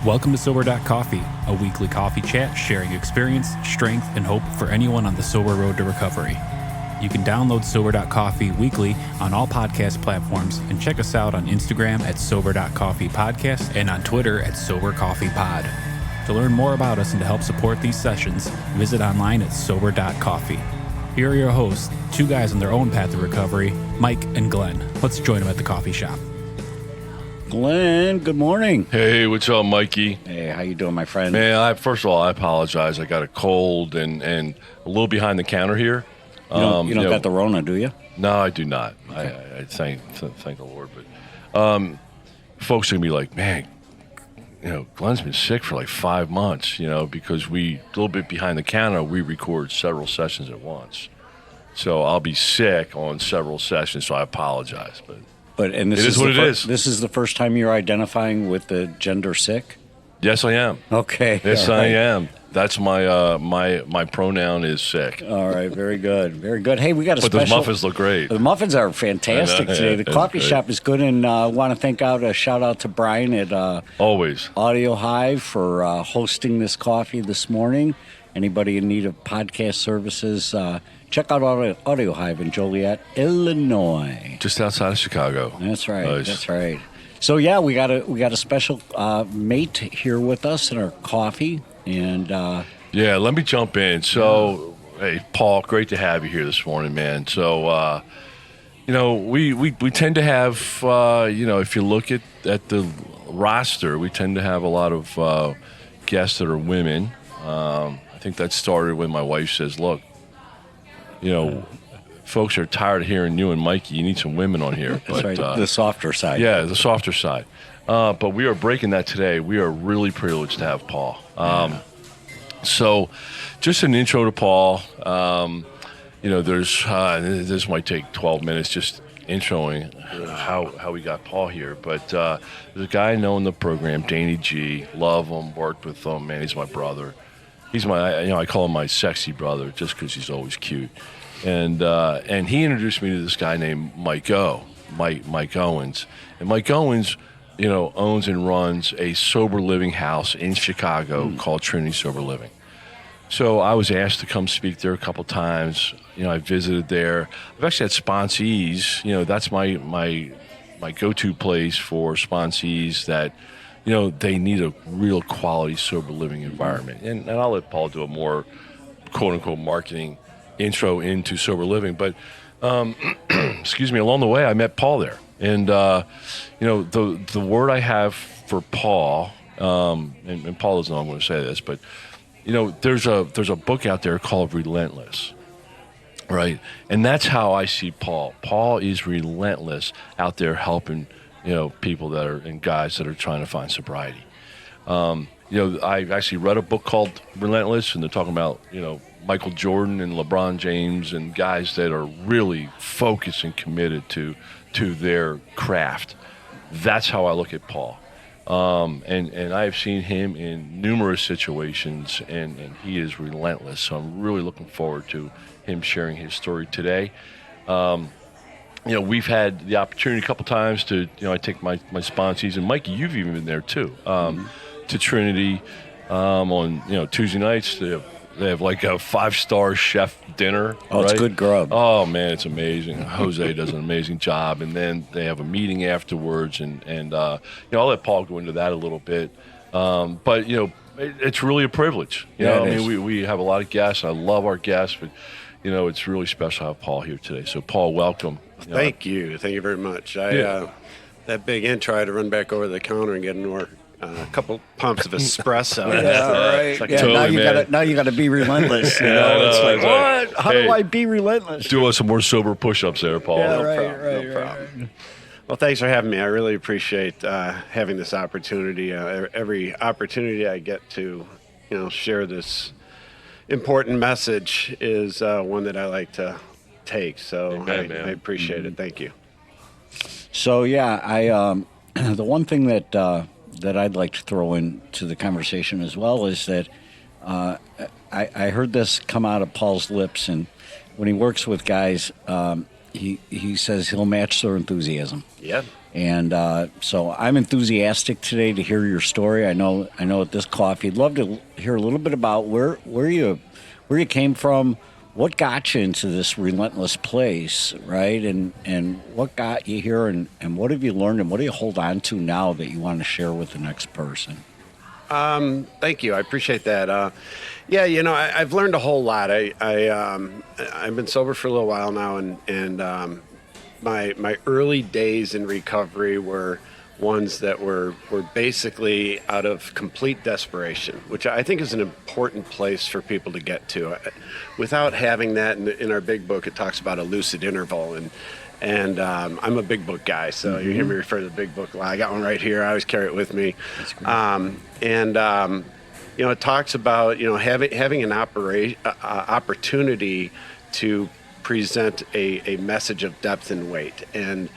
Welcome to Sober.Coffee, a weekly coffee chat sharing experience, strength, and hope for anyone on the sober road to recovery. You can download Sober.Coffee weekly on all podcast platforms and check us out on Instagram at Sober.Coffee Podcast and on Twitter at Sober.Coffee Pod. To learn more about us and to help support these sessions, visit online at Sober.Coffee. Here are your hosts, two guys on their own path to recovery, Mike and Glenn. Let's join them at the coffee shop. Glenn, good morning. Hey, what's up, Mikey? Hey, how you doing, my friend? Man, first of all, I apologize. I got a cold and a little behind the counter here. You don't got the Rona, do you? No, I do not. Okay. I thank the Lord. But folks are going to be like, man, Glenn's been sick for like 5 months, because a little bit behind the counter, we record several sessions at once. So I'll be sick on several sessions, so I apologize. And this is what it is. This is the first time you're identifying with the gender sick? Yes, I am. Okay. Yes, I am. That's my pronoun is sick. All right, very good, very good. Hey, we got a but special. But those muffins look great. The muffins are fantastic today. The coffee shop is good, and want to thank a shout out to Brian at always Audio Hive for hosting this coffee this morning. Anybody in need of podcast services, check out Audio Hive in Joliet, Illinois. Just outside of Chicago. That's right. Nice. That's right. So yeah, we got a special mate here with us in our coffee, and yeah, let me jump in. So, hey, Paul, great to have you here this morning, man. So, we tend to have, if you look at the roster, we tend to have a lot of guests that are women. I think that started when my wife says, look, folks are tired of hearing you and Mikey. You need some women on here. That's right, the softer side. Yeah, the softer side. But we are breaking that today. We are really privileged to have Paul. So just an intro to Paul. This might take 12 minutes just introing how we got Paul here. But there's a guy I know in the program, Danny G. Love him, worked with him. Man, he's my brother. He's I call him my sexy brother just because he's always cute. And he introduced me to this guy named Mike Owens. And Mike Owens, owns and runs a sober living house in Chicago called Trinity Sober Living. So I was asked to come speak there a couple times. I visited there. I've actually had sponsees. That's my go-to place for sponsees that, they need a real quality sober living environment. And I'll let Paul do a more quote-unquote marketing intro into sober living. But, excuse me, along the way, I met Paul there. And, the word I have for Paul, and Paul doesn't know I'm going to say this, but, there's a book out there called Relentless, right? And that's how I see Paul. Paul is relentless out there helping, people that are, and guys that are trying to find sobriety. I actually read a book called Relentless, and they're talking about, Michael Jordan and LeBron James and guys that are really focused and committed to their craft. That's how I look at Paul. And I've seen him in numerous situations, and he is relentless. So I'm really looking forward to him sharing his story today. We've had the opportunity a couple times to, I take my sponsees, and Mikey, you've even been there too, to Trinity on, Tuesday nights. They have like a 5-star chef dinner. Oh, right? It's good grub. Oh, man, it's amazing. Jose does an amazing job. And then they have a meeting afterwards. And I'll let Paul go into that a little bit. But, it's really a privilege. We have a lot of guests. I love our guests. But, it's really special to have Paul here today. So, Paul, welcome. Thank you. Thank you very much. That big intro, I had to run back over the counter and get a couple pumps of espresso. Right. Like, totally, now you got to be relentless. It's like, what? How do I be relentless? Do us some more sober push-ups there, Paul. Yeah, No problem. Well, thanks for having me. I really appreciate having this opportunity. Every opportunity I get to, share this important message is one that I like to take. So Amen, I appreciate it. Thank you. So I the one thing that I'd like to throw into the conversation as well is that I heard this come out of Paul's lips, and when he works with guys, he says he'll match their enthusiasm. Yeah. And so I'm enthusiastic today to hear your story. I know at this coffee, I'd love to hear a little bit about where you came from, what got you into this relentless place, right? And what got you here, and what have you learned, and what do you hold on to now that you want to share with the next person? Thank you. I appreciate that. Yeah, I've learned a whole lot. I've been sober for a little while now, and my early days in recovery were ones that were basically out of complete desperation, which I think is an important place for people to get to. Without having that, in our big book, it talks about a lucid interval, and I'm a big book guy, so you hear me refer to the big book a lot. I got one right here. I always carry it with me. That's great. It talks about having an opportunity to present a message of depth and weight, and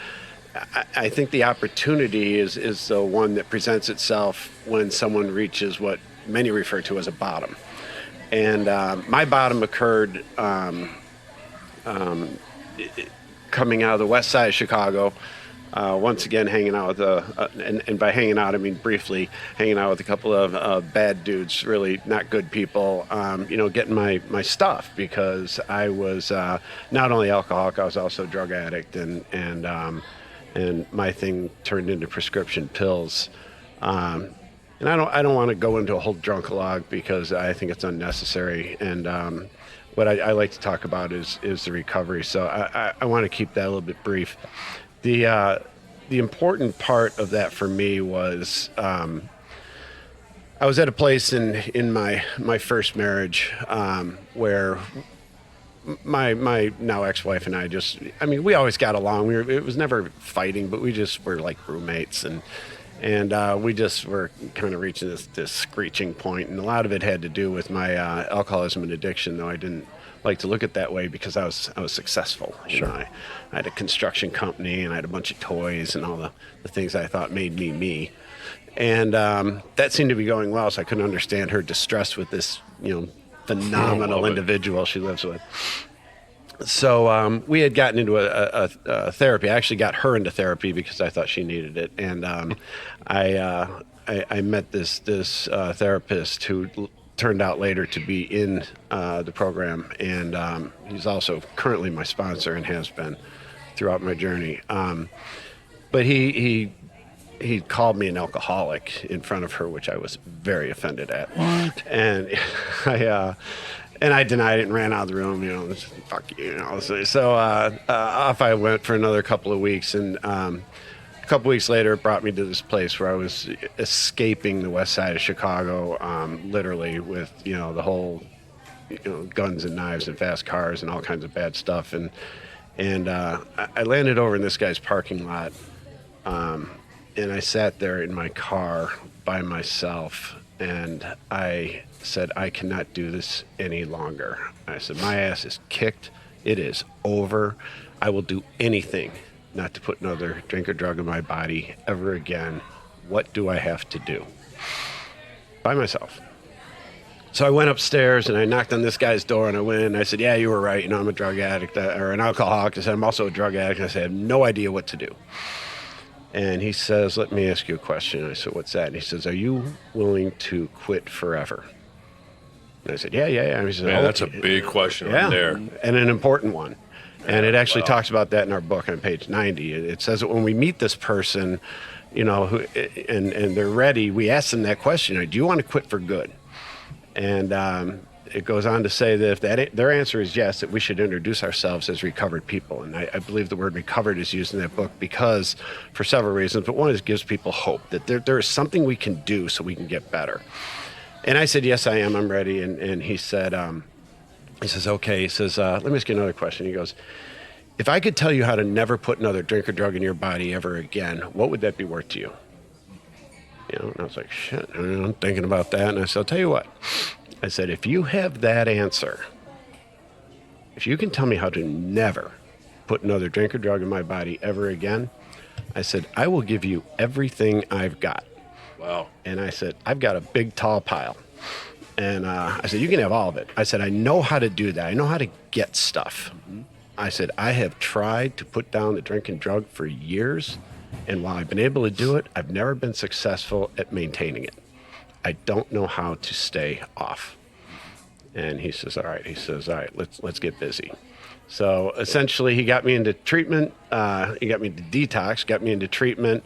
I think the opportunity is the one that presents itself when someone reaches what many refer to as a bottom. And my bottom occurred coming out of the west side of Chicago. Once again, hanging out with and by hanging out, I mean briefly, hanging out with a couple of bad dudes, really not good people, getting my stuff, because I was not only alcoholic, I was also a drug addict, and my thing turned into prescription pills. And I don't want to go into a whole drunk-a-log because I think it's unnecessary. And what I like to talk about is the recovery. So I want to keep that a little bit brief. The important part of that for me was I was at a place in my first marriage where my now ex-wife and I we always got along. It was never fighting, but we just were like roommates, and we just were kind of reaching this screeching point, and a lot of it had to do with my alcoholism and addiction, though I didn't like to look at it that way because I was successful. Sure. I had a construction company, and I had a bunch of toys and all the things I thought made me. And that seemed to be going well, so I couldn't understand her distress with this, phenomenal individual she lives with. So we had gotten into a therapy. I actually got her into therapy because I thought she needed it. And I met this therapist who turned out later to be in the program, and he's also currently my sponsor and has been throughout my journey. But he called me an alcoholic in front of her, which I was very offended at. What? And I denied it and ran out of the room. Fuck you. So off I went for another couple of weeks, and a couple weeks later, it brought me to this place where I was escaping the west side of Chicago, literally with the whole guns and knives and fast cars and all kinds of bad stuff. And I landed over in this guy's parking lot. And I sat there in my car by myself, and I said, I cannot do this any longer. I said, my ass is kicked. It is over. I will do anything not to put another drink or drug in my body ever again. What do I have to do? By myself. So I went upstairs and I knocked on this guy's door, and I went in and I said, yeah, you were right. I'm a drug addict or an alcoholic. I said, I'm also a drug addict. I said, I have no idea what to do. And he says, let me ask you a question. I said, what's that? And he says, are you willing to quit forever? And I said, yeah. And he said, Man, that's a big question right there. And an important one. And it actually talks about that in our book on page 90. It says that when we meet this person, who, and they're ready, we ask them that question, do you want to quit for good? And it goes on to say that if their answer is yes, that we should introduce ourselves as recovered people. And I believe the word recovered is used in that book because, for several reasons, but one is it gives people hope that there is something we can do so we can get better. And I said, yes, I am. I'm ready. And he said, okay. He says, let me ask you another question. He goes, if I could tell you how to never put another drink or drug in your body ever again, what would that be worth to you? And I was like, shit, I'm thinking about that. And I said, I'll tell you what. I said, if you have that answer, if you can tell me how to never put another drink or drug in my body ever again, I said, I will give you everything I've got. Wow. And I said, I've got a big, tall pile. And I said, you can have all of it. I said, I know how to do that. I know how to get stuff. I said, I have tried to put down the drink and drug for years, And while I've been able to do it, I've never been successful at maintaining it. I don't know how to stay off. And he says, all right, let's get busy. So essentially he got me into treatment. He got me into detox, got me into treatment.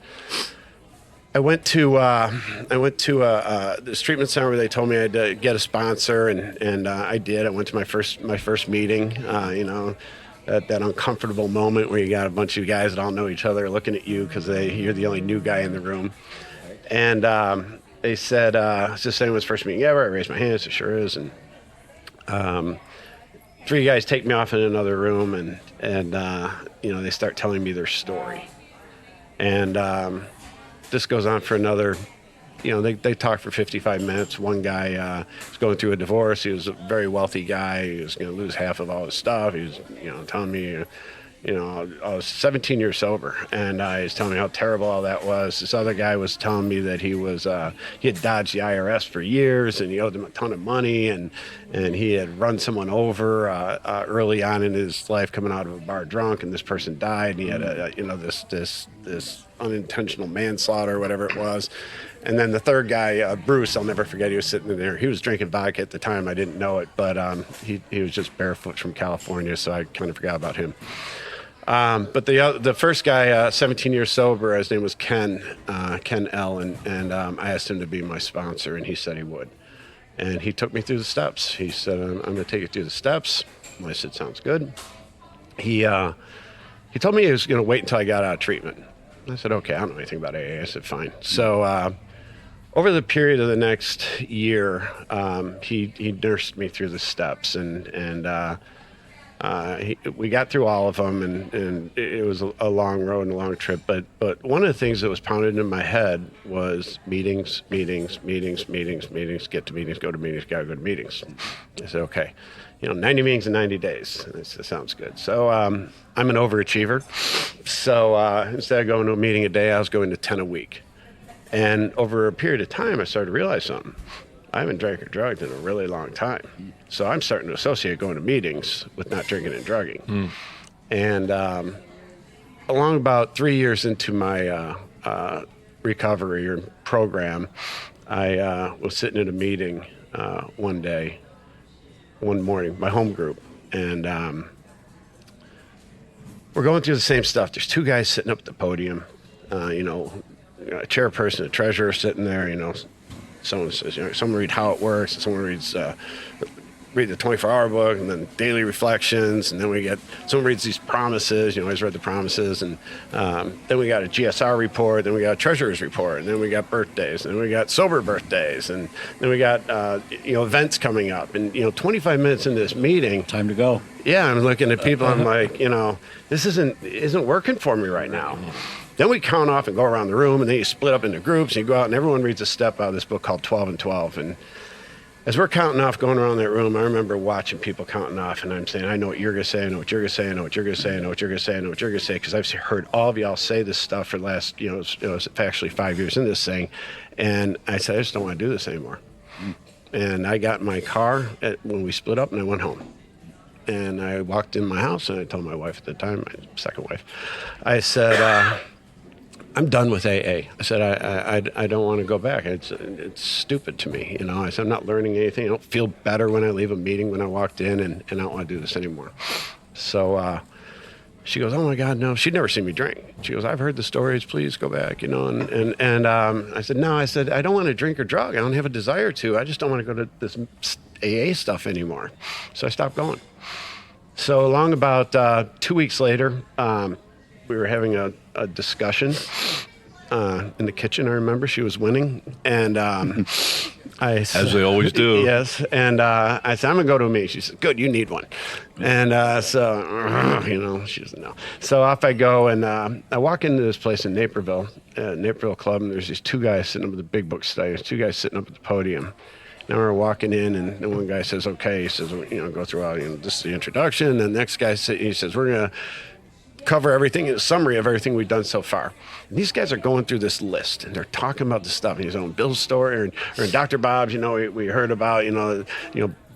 I went to this treatment center where they told me I had to get a sponsor, and I did. I went to my first meeting. That uncomfortable moment where you got a bunch of guys that all know each other looking at you because you're the only new guy in the room. And they said, "Is this anyone's first meeting ever?" I raised my hand. It sure is. And 3 guys take me off in another room, and they start telling me their story. And this goes on for another, they talk for 55 minutes. One guy was going through a divorce. He was a very wealthy guy. He was going to lose half of all his stuff. He was, telling me, I was 17 years sober, and he was telling me how terrible all that was. This other guy was telling me that he had dodged the IRS for years, and he owed them a ton of money, and he had run someone over early on in his life, coming out of a bar drunk, and this person died. And he had this unintentional manslaughter, whatever it was. And then the third guy, Bruce, I'll never forget, he was sitting in there. He was drinking vodka at the time. I didn't know it, but he was just barefoot from California, so I kind of forgot about him. But the first guy, 17 years sober, his name was Ken L., and I asked him to be my sponsor, and he said he would. And he took me through the steps. He said, I'm going to take you through the steps. I said, sounds good. He told me he was going to wait until I got out of treatment. I said, okay, I don't know anything about AA. I said, fine. So over the period of the next year, he nursed me through the steps, and we got through all of them, and it was a long road and a long trip. But one of the things that was pounded in my head was meetings, get to meetings, go to meetings, gotta go to meetings. I said, okay, 90 meetings in 90 days. That sounds good. So I'm an overachiever. So instead of going to a meeting a day, I was going to 10 a week. And over a period of time, I started to realize something. I haven't drank or drugged in a really long time. So I'm starting to associate going to meetings with not drinking and drugging. And along about 3 years into my recovery or program, I was sitting at a meeting one morning, my home group, and we're going through the same stuff. There's 2 guys sitting up at the podium, a chairperson, a treasurer sitting there, someone says, someone read How It Works, and someone read the 24-hour book, and then daily reflections, and then someone reads these promises, I always read the promises, and then we got a GSR report, then we got a treasurer's report, and then we got birthdays, and then we got sober birthdays, and then we got, events coming up, and, 25 minutes into this meeting. Time to go. Yeah, I'm looking at people, I'm like, this isn't working for me right now. Then we count off and go around the room, and then you split up into groups, and you go out, and everyone reads a step out of this book called 12 and 12. And as we're counting off, going around that room, I remember watching people counting off, and I'm saying, I know what you're going to say, I know what you're going to say, I know what you're going to say, I know what you're going to say, I know what you're going to say, because I've heard all of y'all say this stuff for the last, it was actually 5 years in this thing. And I said, I just don't want to do this anymore. And I got in my car when we split up, and I went home. And I walked in my house, and I told my wife at the time, my second wife, I said, I'm done with AA. I said, I don't want to go back. It's stupid to me. I said, I'm not learning anything. I don't feel better when I leave a meeting when I walked in, and I don't want to do this anymore. So she goes, oh my God, no. She'd never seen me drink. She goes, I've heard the stories. Please go back, And I said, no. I said, I don't want to drink or drug. I don't have a desire to. I just don't want to go to this AA stuff anymore. So I stopped going. So along about 2 weeks later, we were having a discussion in the kitchen. I remember she was winning, and I said, as they always do. Yes, and I said, I'm gonna go to a meeting. She said, good, you need one. And so she doesn't know. So off I go, and I walk into this place in Naperville Club, and there's these 2 guys sitting up at the big book study. There's 2 guys sitting up at the podium. Now we're walking in, and the one guy says, okay, he says, go through all, this is the introduction. And the next guy he says, we're gonna cover everything in a summary of everything we've done so far. And these guys are going through this list, and they're talking about the stuff. He's on Bill's story, or in Dr. Bob's, we heard about,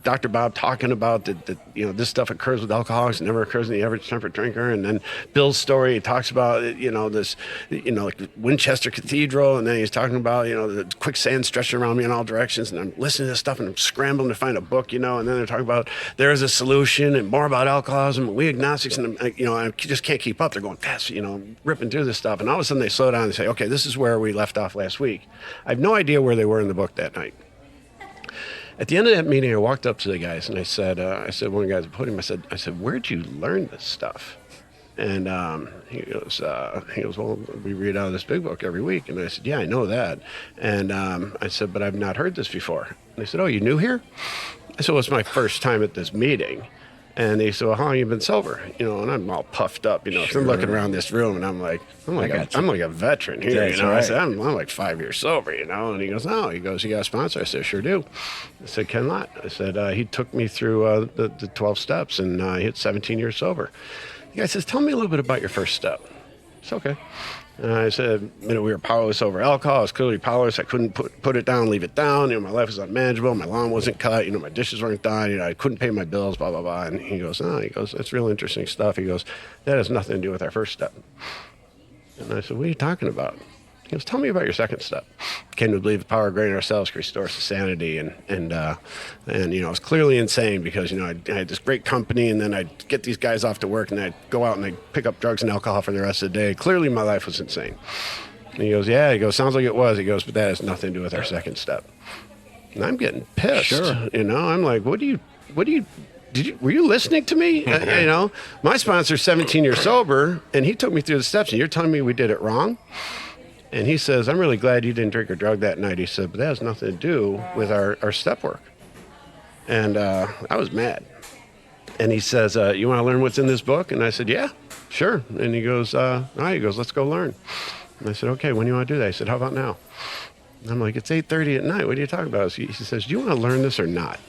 Dr. Bob talking about that this stuff occurs with alcoholics, it never occurs in the average temperate drinker. And then Bill's story, he talks about, this, like Winchester Cathedral. And then he's talking about, the quicksand stretching around me in all directions. And I'm listening to this stuff and I'm scrambling to find a book, and then they're talking about there is a solution and more about alcoholism and we agnostics. And, I just can't keep up. They're going fast, ripping through this stuff. And all of a sudden they slow down and say, okay, this is where we left off last week. I have no idea where they were in the book that night. At the end of that meeting, I walked up to the guys and I said, one of the guys at the podium, I said, where'd you learn this stuff? And he goes, well, we read out of this big book every week. And I said, yeah, I know that. And I said, but I've not heard this before. And they said, oh, you new here? I said, well, it's my first time at this meeting. And they said, well, how long have you been sober? And I'm all puffed up, Sure. So I'm looking around this room and I'm like a veteran here, That's Right. I said, I'm like 5 years sober, And he goes, oh, you got a sponsor? I said, sure do. I said, Ken Lott. I said, he took me through the 12 steps and he hit 17 years sober. The guy says, tell me a little bit about your first step. It's okay. And I said, we were powerless over alcohol. I was clearly powerless. I couldn't put it down, leave it down. My life was unmanageable. My lawn wasn't cut. My dishes weren't done. I couldn't pay my bills, blah, blah, blah. And he goes, that's real interesting stuff. He goes, that has nothing to do with our first step. And I said, what are you talking about? He goes, tell me about your second step. Came to believe the power of great in ourselves can restore us to sanity. And I was clearly insane because, I had this great company and then I'd get these guys off to work and I'd go out and I'd pick up drugs and alcohol for the rest of the day. Clearly my life was insane. And he goes, yeah. He goes, sounds like it was. He goes, but that has nothing to do with our second step. And I'm getting pissed. Sure. I'm like, were you listening to me? My sponsor's 17 years sober and he took me through the steps and you're telling me we did it wrong? And he says, I'm really glad you didn't drink or drug that night. He said, but that has nothing to do with our step work. And I was mad. And he says, you want to learn what's in this book? And I said, yeah, sure. And he goes, all right, he goes, let's go learn. And I said, okay, when do you want to do that? He said, how about now? And I'm like, it's 8:30 at night. What are you talking about? He says, do you want to learn this or not?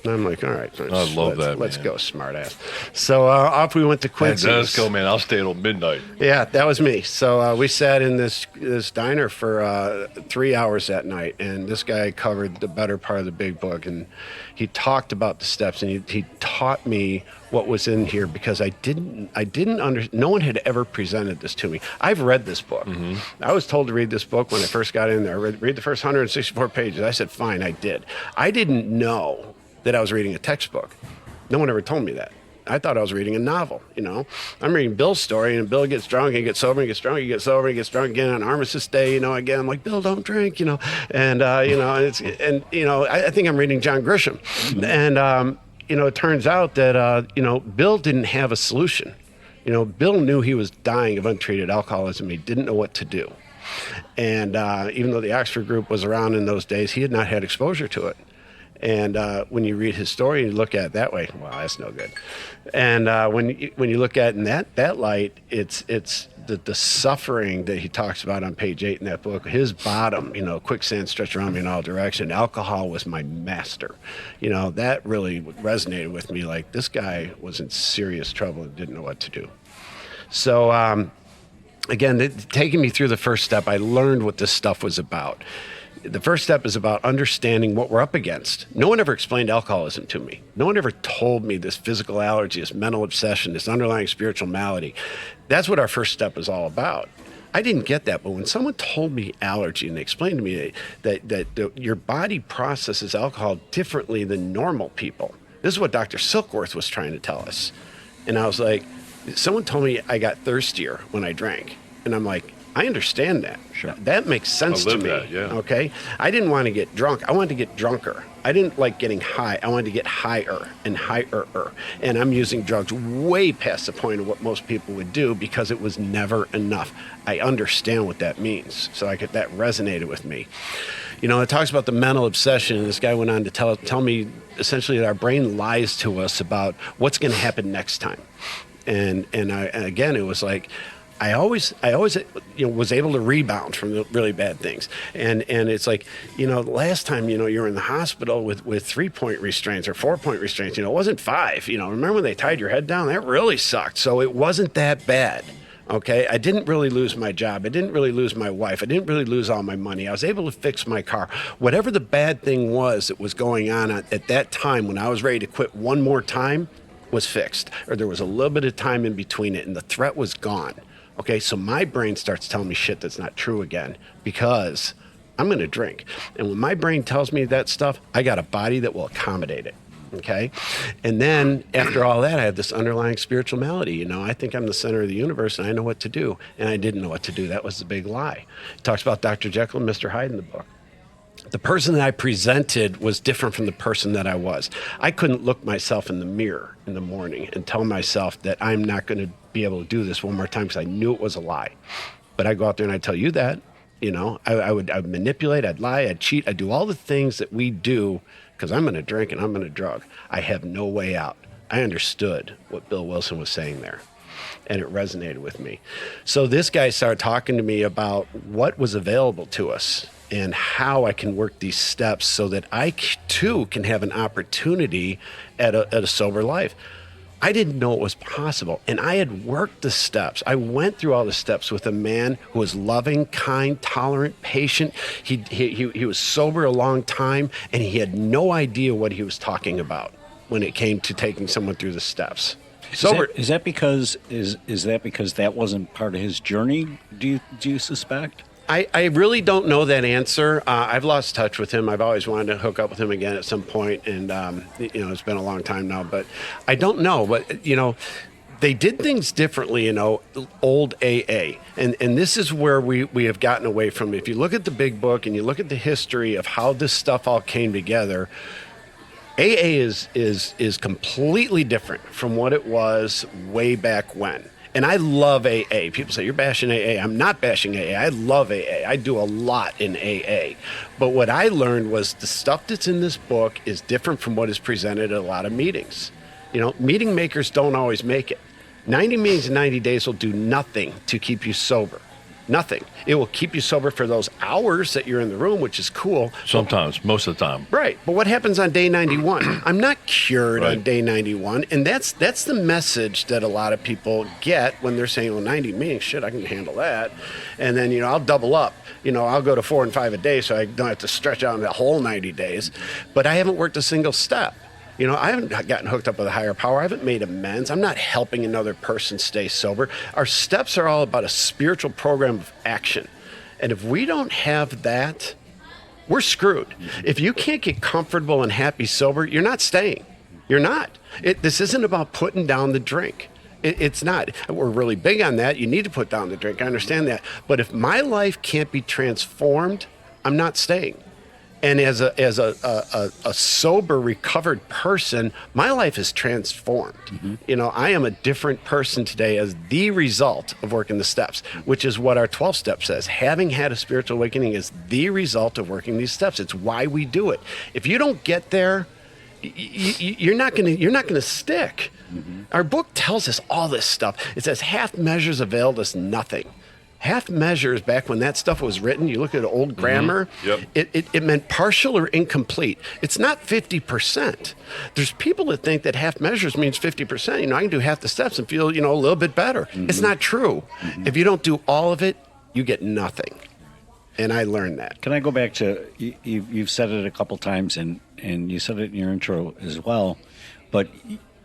And I'm like, all right. I love that, Let's man. Go, smart ass. So off we went to Quincy's. Let's go, man. I'll stay till midnight. Yeah, that was me. So we sat in this diner for 3 hours that night, and this guy covered the better part of the big book, and he talked about the steps, and he taught me what was in here because I didn't no one had ever presented this to me. I've read this book. Mm-hmm. I was told to read this book when I first got in there. Read the first 164 pages. I said, fine, I did. I didn't know that I was reading a textbook. No one ever told me that. I thought I was reading a novel, I'm reading Bill's story, and Bill gets drunk, he gets sober, he gets drunk, he gets sober, he gets drunk again on Armistice Day, again. I'm like, Bill, don't drink, and, I think I'm reading John Grisham. And, it turns out that, Bill didn't have a solution. Bill knew he was dying of untreated alcoholism. He didn't know what to do. And even though the Oxford group was around in those days, he had not had exposure to it. And when you read his story and you look at it that way, wow, that's no good. And when you look at it in that light, it's the suffering that he talks about on page 8 in that book. His bottom, quicksand stretched around me in all directions. Alcohol was my master. That really resonated with me. Like, this guy was in serious trouble and didn't know what to do. So again, taking me through the first step, I learned what this stuff was about. The first step is about understanding what we're up against. No one ever explained alcoholism to me. No one ever told me this physical allergy, this mental obsession, this underlying spiritual malady. That's what our first step is all about. I didn't get that, but when someone told me allergy and they explained to me that your body processes alcohol differently than normal people, this is what Dr. Silkworth was trying to tell us. And I was like, someone told me I got thirstier when I drank. And I'm like, I understand that. Sure. That makes sense to me. That, yeah. Okay. I didn't want to get drunk. I wanted to get drunker. I didn't like getting high. I wanted to get higher and higher. And I'm using drugs way past the point of what most people would do because it was never enough. I understand what that means. So that resonated with me. It talks about the mental obsession. And this guy went on to tell me essentially that our brain lies to us about what's going to happen next time. And again, it was like, I always was able to rebound from the really bad things. And it's like, last time, you're in the hospital with 3-point restraints or 4-point restraints, it wasn't 5. Remember when they tied your head down? That really sucked. So it wasn't that bad. Okay, I didn't really lose my job. I didn't really lose my wife. I didn't really lose all my money. I was able to fix my car. Whatever the bad thing was that was going on at that time when I was ready to quit one more time was fixed, or there was a little bit of time in between it, and the threat was gone. Okay, so my brain starts telling me shit that's not true again because I'm going to drink. And when my brain tells me that stuff, I got a body that will accommodate it. Okay. And then after all that, I have this underlying spiritual malady. You know, I think I'm the center of the universe and I know what to do. And I didn't know what to do. That was the big lie. It talks about Dr. Jekyll and Mr. Hyde in the book. The person that I presented was different from the person that I was. I couldn't look myself in the mirror in the morning and tell myself that I'm not going to be able to do this one more time because I knew it was a lie. But I go out there and I tell you that, you know, I would manipulate, I'd lie, I'd cheat, I'd do all the things that we do because I'm going to drink and I'm going to drug. I have no way out. I understood what Bill Wilson was saying there, and it resonated with me. So this guy started talking to me about what was available to us and how I can work these steps so that I too can have an opportunity at a sober life. I didn't know it was possible, and I had worked the steps. I went through all the steps with a man who was loving, kind, tolerant, patient. He was sober a long time, and he had no idea what he was talking about when it came to taking someone through the steps. Sober. Is that because that wasn't part of his journey? Do you suspect? I really don't know that answer. I've lost touch with him. I've always wanted to hook up with him again at some point, and you know, it's been a long time now. But I don't know. But you know, they did things differently. You know, old AA, and this is where we have gotten away from. If you look at the big book and you look at the history of how this stuff all came together, AA is completely different from what it was way back when. And I love AA. People say, you're bashing AA. I'm not bashing AA. I love AA. I do a lot in AA. But what I learned was the stuff that's in this book is different from what is presented at a lot of meetings. You know, meeting makers don't always make it. 90 meetings in 90 days will do nothing to keep you sober. Nothing. It will keep you sober for those hours that you're in the room, which is cool. Sometimes, most of the time. Right. But what happens on day 91? I'm not cured on day 91. And that's the message that a lot of people get when they're saying, well, 90 meetings, shit, I can handle that. And then, you know, I'll double up. You know, I'll go to 4 and 5 a day so I don't have to stretch out the whole 90 days. But I haven't worked a single step. You know, I haven't gotten hooked up with a higher power. I haven't made amends. I'm not helping another person stay sober. Our steps are all about a spiritual program of action. And if we don't have that, we're screwed. If you can't get comfortable and happy sober, you're not staying. You're not. This isn't about putting down the drink. It's not. We're really big on that. You need to put down the drink. I understand that. But if my life can't be transformed, I'm not staying. And as a sober, recovered person, my life is transformed. Mm-hmm. You know, I am a different person today as the result of working the steps, which is what our 12 step says. Having had a spiritual awakening is the result of working these steps. It's why we do it. If you don't get there, you're not gonna stick. Mm-hmm. Our book tells us all this stuff. It says half measures availed us nothing. Half measures, back when that stuff was written, you look at old grammar, it meant partial or incomplete. It's not 50%. There's people that think that half measures means 50%. You know, I can do half the steps and feel, you know, a little bit better. Mm-hmm. It's not true. Mm-hmm. If you don't do all of it, you get nothing. And I learned that. Can I go back to, you've said it a couple times, and you said it in your intro as well, but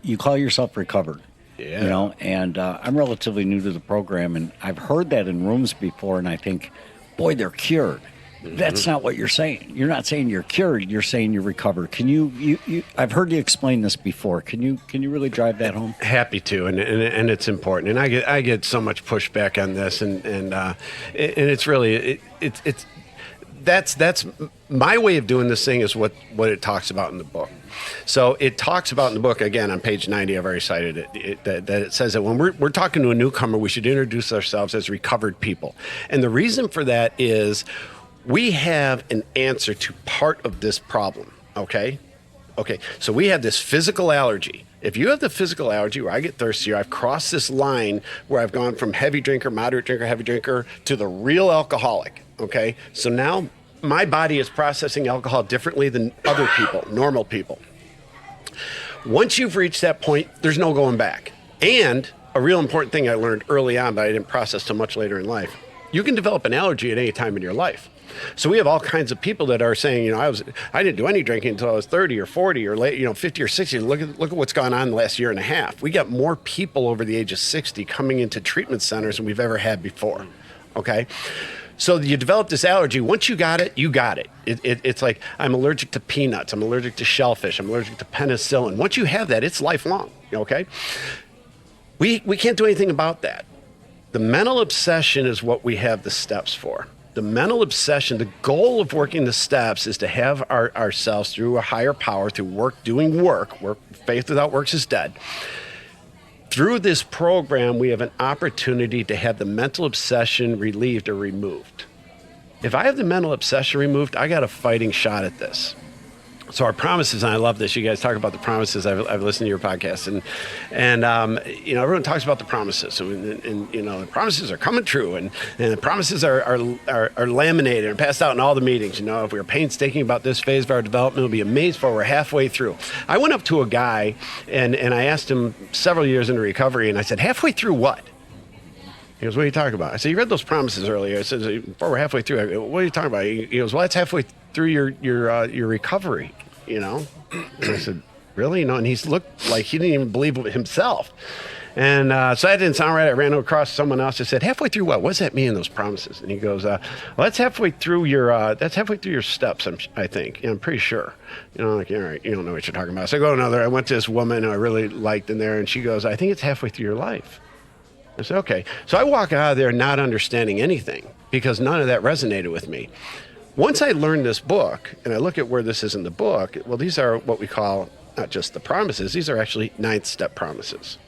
you call yourself recovered. Yeah. You know, and I'm relatively new to the program, and I've heard that in rooms before, and I think, boy, they're cured. Mm-hmm. That's not what you're saying. You're not saying you're cured. You're saying you're recovered. Can you I've heard you explain this before. Can you really drive that home? Happy to, and it's important. And I get so much pushback on this, and it's really it's that's my way of doing this thing is what it talks about in the book. So it talks about in the book, again, on page 90, I've already cited it, that it says that when we're talking to a newcomer, we should introduce ourselves as recovered people. And the reason for that is we have an answer to part of this problem, okay? Okay, so we have this physical allergy. If you have the physical allergy where I get thirstier, I've crossed this line where I've gone from heavy drinker, moderate drinker, heavy drinker to the real alcoholic, okay? So now my body is processing alcohol differently than other people, normal people. Once you've reached that point, there's no going back. And a real important thing I learned early on, but I didn't process till much later in life. You can develop an allergy at any time in your life. So we have all kinds of people that are saying, I didn't do any drinking until I was 30 or 40 or late, 50 or 60. Look at what's gone on the last year and a half. We got more people over the age of 60 coming into treatment centers than we've ever had before. Okay. So you develop this allergy. Once you got it, you got it. It's like, I'm allergic to peanuts. I'm allergic to shellfish. I'm allergic to penicillin. Once you have that, it's lifelong. Okay. We can't do anything about that. The mental obsession is what we have the steps for. The mental obsession, the goal of working the steps is to have ourselves through a higher power, through work, doing work. Faith without works is dead. Through this program, we have an opportunity to have the mental obsession relieved or removed. If I have the mental obsession removed, I got a fighting shot at this. So our promises, and I love this. You guys talk about the promises. I've listened to your podcast, and everyone talks about the promises, and the promises are coming true, and the promises are laminated and passed out in all the meetings. If we were painstaking about this phase of our development, we'll be amazed for we're halfway through. I went up to a guy, and I asked him several years into recovery, and I said, halfway through what? He goes, what are you talking about? I said, you read those promises earlier. I said, before we're halfway through, I go, what are you talking about? He goes, well, that's halfway through your recovery, And I said, really? And he looked like he didn't even believe it himself. And so that didn't sound right. I ran across someone else. I said, halfway through what? What does that mean, those promises? And he goes, well, that's halfway through your steps, I think. I'm pretty sure. Like, all right, you don't know what you're talking about. So I go another. I went to this woman who I really liked in there, and she goes, I think it's halfway through your life. I said, okay. So I walk out of there not understanding anything because none of that resonated with me. Once I learned this book, and I look at where this is in the book, well, these are what we call not just the promises, these are actually 9th step promises.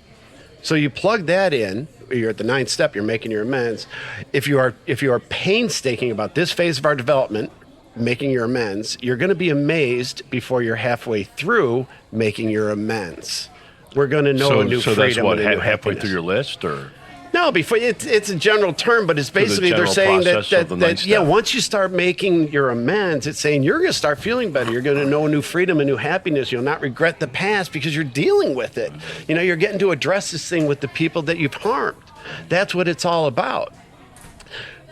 So you plug that in, you're at the 9th step, you're making your amends. If you are painstaking about this phase of our development, making your amends, you're going to be amazed before you're halfway through making your amends. We're going to know a new freedom. So that's what, halfway through your list, or? No, it's a general term, but it's basically they're saying that once you start making your amends, it's saying you're going to start feeling better. You're going to know a new freedom, a new happiness. You'll not regret the past because you're dealing with it. You're getting to address this thing with the people that you've harmed. That's what it's all about.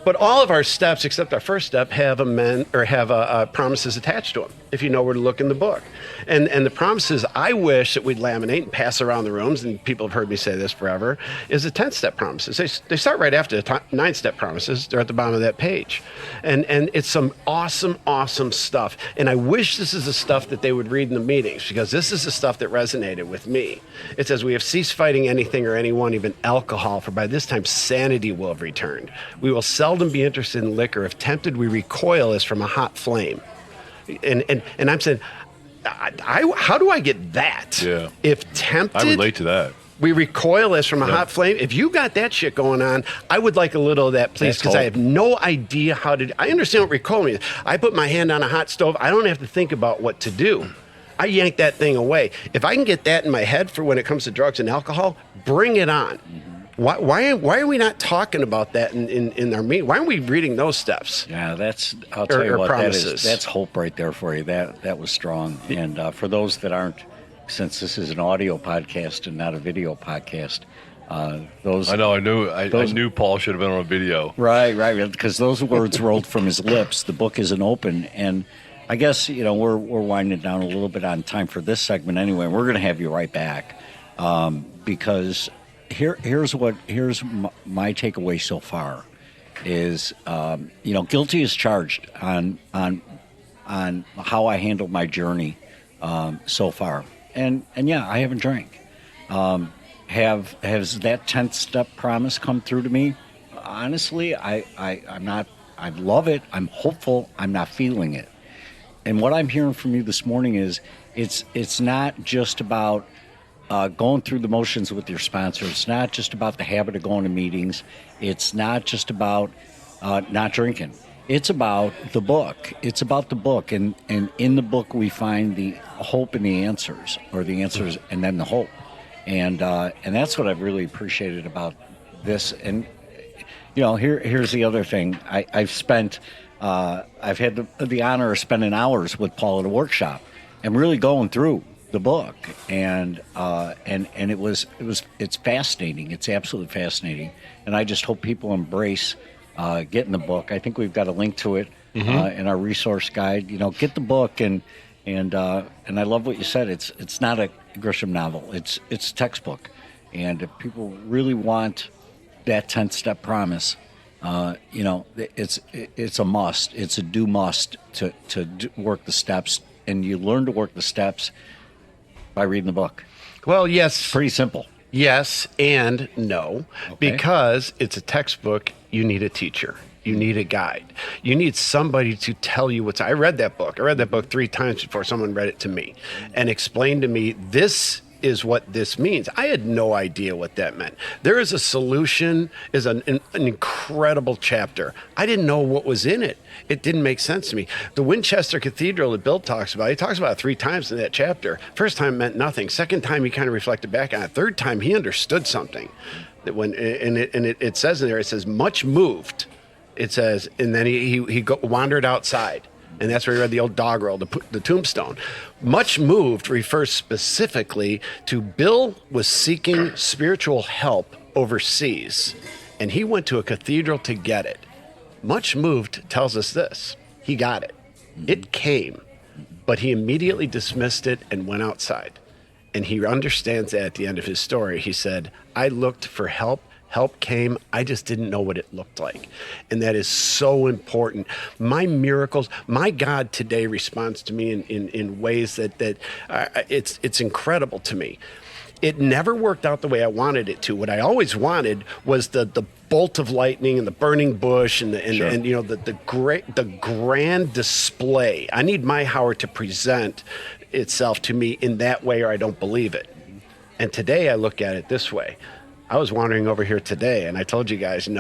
But all of our steps, except our first step, have promises attached to them, if you know where to look in the book. And the promises I wish that we'd laminate and pass around the rooms, and people have heard me say this forever, is the 10th-step promises. They start right after the 9th-step promises. They're at the bottom of that page. And it's some awesome, awesome stuff. And I wish this is the stuff that they would read in the meetings, because this is the stuff that resonated with me. It says, we have ceased fighting anything or anyone, even alcohol, for by this time sanity will have returned. We will seldom be interested in liquor. If tempted, we recoil as from a hot flame. And I'm saying, how do I get that? Yeah. If tempted, I relate to that. We recoil as from a hot flame. If you got that shit going on, I would like a little of that, please, because I have no idea how to. I understand what recoil means. I put my hand on a hot stove. I don't have to think about what to do. I yank that thing away. If I can get that in my head for when it comes to drugs and alcohol, bring it on. Why are we not talking about that in our meeting? Why aren't we reading those steps? Yeah, I'll tell you what, that's hope right there for you. That was strong. And for those that aren't, since this is an audio podcast and not a video podcast, those. I know. I knew Paul should have been on a video. Right. Because those words rolled from his lips. The book isn't open, and I guess we're winding down a little bit on time for this segment anyway. We're going to have you right back because. Here's my takeaway so far is guilty as charged on how I handled my journey so far, and yeah, I haven't drank. Has that 10th step promise come through to me? Honestly, I'm not. I love it. I'm hopeful. I'm not feeling it. And what I'm hearing from you this morning is it's not just about going through the motions with your sponsor. It's not just about the habit of going to meetings. It's not just about not drinking. It's about the book. It's about the book. And in the book, we find the hope and the answers, or the answers and then the hope. And that's what I've really appreciated about this. And, here's the other thing. I've had the honor of spending hours with Paul at a workshop and really going through the book, and it's fascinating. It's absolutely fascinating, and I just hope people embrace getting the book. I think we've got a link to it in our resource guide. Get the book, and I love what you said. It's not a Grisham novel. It's a textbook, and if people really want that 10-step promise, it's a must. It's a must to work the steps, and you learn to work the steps by reading the book. Well, yes. It's pretty simple. Yes and no. Okay. Because it's a textbook, you need a teacher. You need a guide. You need somebody to tell you I read that book. I read that book 3 times before someone read it to me and explained to me, this is what this means. I had no idea what that meant. There is a solution, is an incredible chapter. I didn't know what was in it. It didn't make sense to me. The Winchester Cathedral that Bill talks about, he talks about it 3 times in that chapter. First time meant nothing. Second time he kind of reflected back on it. Third time he understood something. That it says in there, it says much moved. It says, and then he wandered outside. And that's where he read the old doggerel, the tombstone. Much moved refers specifically to Bill was seeking spiritual help overseas, and he went to a cathedral to get it. Much moved tells us this. He got it. It came, but he immediately dismissed it and went outside. And he understands that at the end of his story. He said, I looked for help. Help came. I just didn't know what it looked like. And that is so important. My miracles, my God today responds to me in ways that it's incredible to me. It never worked out the way I wanted it to. What I always wanted was the bolt of lightning and the burning bush and the grand display. I need my Howard to present itself to me in that way, or I don't believe it. And today I look at it this way. I was wandering over here today, and I told you guys,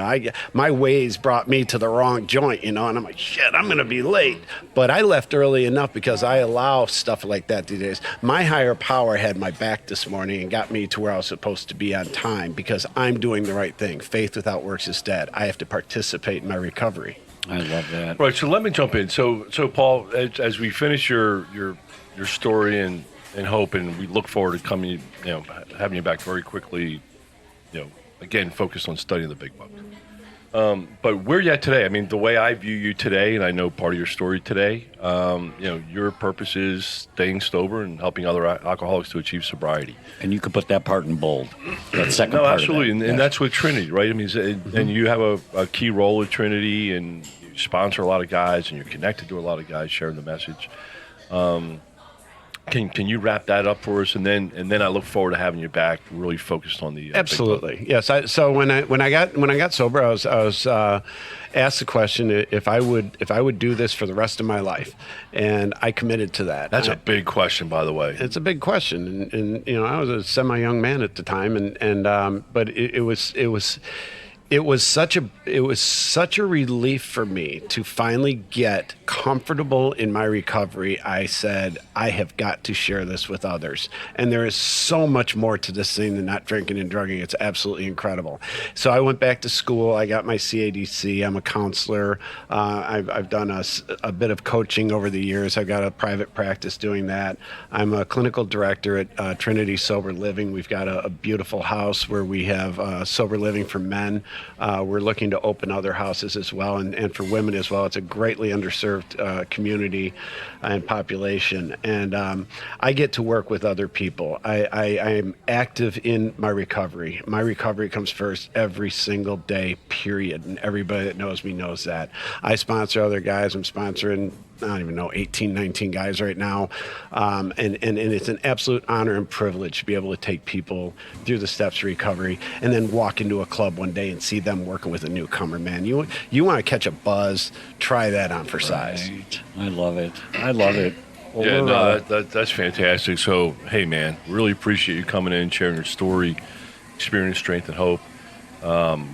my ways brought me to the wrong joint, and I'm like, shit, I'm going to be late. But I left early enough because I allow stuff like that these days. My higher power had my back this morning and got me to where I was supposed to be on time because I'm doing the right thing. Faith without works is dead. I have to participate in my recovery. I love that. Right, so let me jump in. So Paul, as we finish your story and hope, and we look forward to having you back very quickly. Again, focused on studying the big book. But where you at today? I mean, the way I view you today, and I know part of your story today, your purpose is staying sober and helping other alcoholics to achieve sobriety. And you could put that part in bold. That second no, part absolutely, of that. and that's with Trinity, right? I mean, and you have a key role at Trinity, and you sponsor a lot of guys, and you're connected to a lot of guys sharing the message. Can you wrap that up for us, and then I look forward to having you back, really focused on the absolutely yes. So when I got sober, I was asked the question if I would do this for the rest of my life, and I committed to that. That's a big question, by the way. It's a big question, and I was a semi-young man at the time, but it was such a relief for me to finally get comfortable in my recovery. I said, I have got to share this with others. And there is so much more to this thing than not drinking and drugging. It's absolutely incredible. So I went back to school. I got my CADC. I'm a counselor. I've done a bit of coaching over the years. I've got a private practice doing that. I'm a clinical director at Trinity Sober Living. We've got a beautiful house where we have sober living for men. We're looking to open other houses as well, and for women as well. It's a greatly underserved community and population, and I get to work with other people. I am active in my recovery. My recovery comes first every single day, period, and everybody that knows me knows that. I sponsor other guys. I'm sponsoring, I don't even know, 18, 19 guys right now. And it's an absolute honor and privilege to be able to take people through the steps of recovery and then walk into a club one day and see them working with a newcomer, man. You want to catch a buzz, try that on for size. Right. I love it. Well, that's fantastic. So, hey, man, really appreciate you coming in, sharing your story, experience, strength, and hope.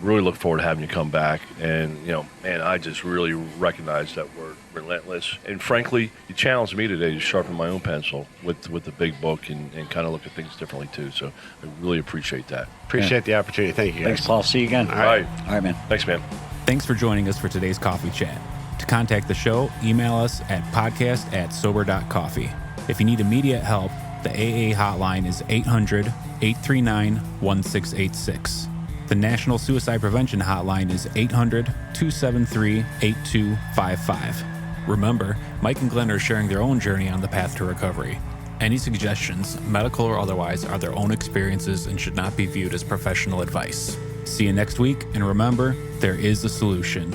Really look forward to having you come back. And, man, I just really recognize that word, relentless. And frankly, you challenged me today to sharpen my own pencil with the big book and kind of look at things differently too. So I really appreciate that. Appreciate the opportunity. Thank you, guys. Thanks, Paul. See you again. All right, man. Thanks, man. Thanks for joining us for today's coffee chat. To contact the show, email us at podcast@Sober.Coffee. If you need immediate help, The AA hotline is 800-839-1686. The National Suicide Prevention Hotline is 800-273-8255. Remember, Mike and Glenn are sharing their own journey on the path to recovery. Any suggestions, medical or otherwise, are their own experiences and should not be viewed as professional advice. See you next week, and remember, there is a solution.